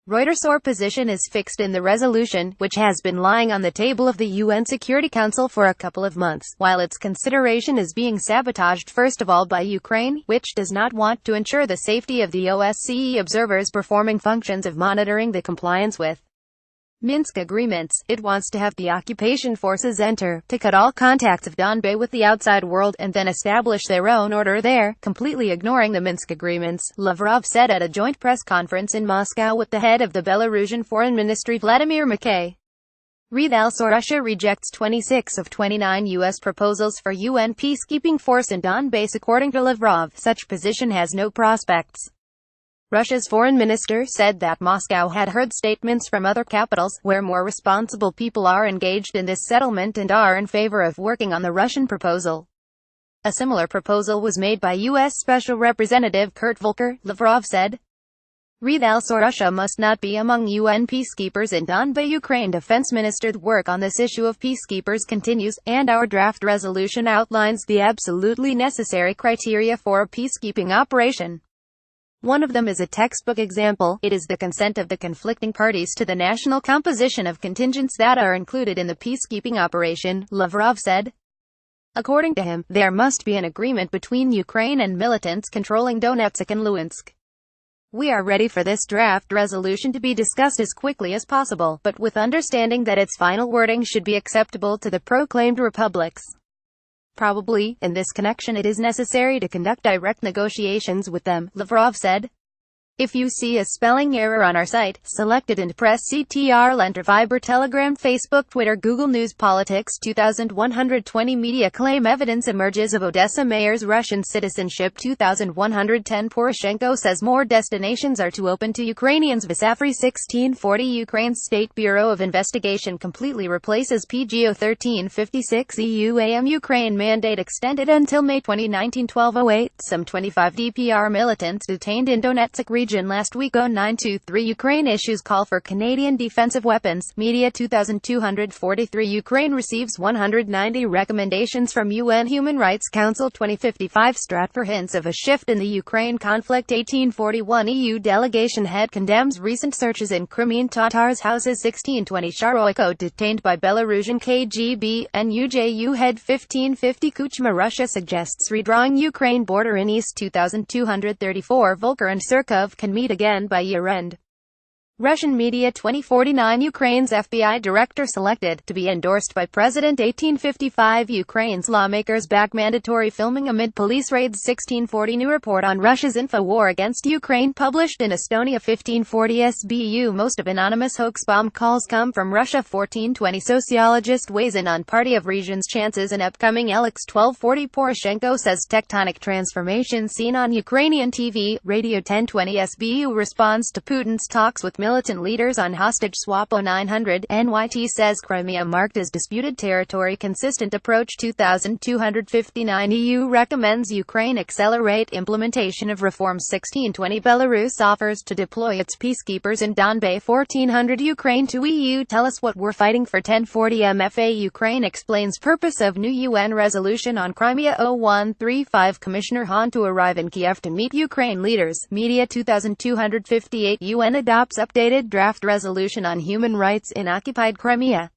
REUTERSOur position is fixed in the resolution, which has been lying on the table of the UN Security Council for a couple of months, while its consideration is being sabotaged first of all by Ukraine, which does not want to ensure the safety of the OSCE observers performing functions of monitoring the compliance with Minsk agreements. It wants to have the occupation forces enter, to cut all contacts of Donbas with the outside world, and then establish their own order there, completely ignoring the Minsk agreements, Lavrov said at a joint press conference in Moscow with the head of the Belarusian Foreign Ministry Vladimir Mackay. REUTERSOur Russia rejects 26 of 29 U.S. proposals for UN peacekeeping force in Donbas. According to Lavrov, such position has no prospects. Russia's foreign minister said that Moscow had heard statements from other capitals, where more responsible people are engaged in this settlement and are in favor of working on the Russian proposal. A similar proposal was made by U.S. Special Representative Kurt Volker, Lavrov said. REUTERSOur Russia must not be among UN peacekeepers in Donbas. Ukraine Defense Minister. The work on this issue of peacekeepers continues, and our draft resolution outlines the absolutely necessary criteria for a peacekeeping operation. One of them is a textbook example. It is the consent of the conflicting parties to the national composition of contingents that are included in the peacekeeping operation, Lavrov said. According to him, there must be an agreement between Ukraine and militants controlling Donetsk and Luhansk. We are ready for this draft resolution to be discussed as quickly as possible, but with understanding that its final wording should be acceptable to the proclaimed republics. Probably, in this connection it is necessary to conduct direct negotiations with them, Lavrov said. If you see a spelling error on our site, select it and press CTRL enter. Viber, Telegram, Facebook, Twitter, Google News. Politics 2120 Media claim evidence emerges of Odessa mayor's Russian citizenship. 2110 Poroshenko says more destinations are to open to Ukrainians. Vasafri 1640 Ukraine's State Bureau of Investigation completely replaces PGO 1356 EUAM. Ukraine mandate extended until May 2019. 1208 Some 25 DPR militants detained in Donetsk region last week. 0923 Ukraine issues call for Canadian defensive weapons. Media 2243 Ukraine receives 190 recommendations from UN Human Rights Council. 2055 Stratfor hints of a shift in the Ukraine conflict. 1841 EU delegation head condemns recent searches in Crimean Tatars' houses. 1620 Sharoyko detained by Belarusian KGB. NUJU head. 1550 Kuchma Russia suggests redrawing Ukraine border in east. 2234 Volker and Surkov can meet again by year-end. Russian media 2049 Ukraine's FBI director selected to be endorsed by President. 1855 Ukraine's lawmakers back mandatory filming amid police raids. 1640 New report on Russia's info war against Ukraine published in Estonia. 1540 SBU most of anonymous hoax bomb calls come from Russia. 1420 sociologist weighs in on party of region's chances in upcoming elections. 1240 Poroshenko says tectonic transformation seen on Ukrainian TV, radio. 1020 SBU responds to Putin's talks with militant leaders on hostage swap. 0900 NYT says Crimea marked as disputed territory. Consistent approach. 2259 EU recommends Ukraine accelerate implementation of reforms. 1620 Belarus offers to deploy its peacekeepers in Donbas. 1400 Ukraine to EU tell us what we're fighting for. 1040 MFA Ukraine explains purpose of new UN resolution on Crimea. 0135 Commissioner Hahn to arrive in Kiev to meet Ukraine leaders. Media 2258 UN adopts updated draft resolution on human rights in occupied Crimea.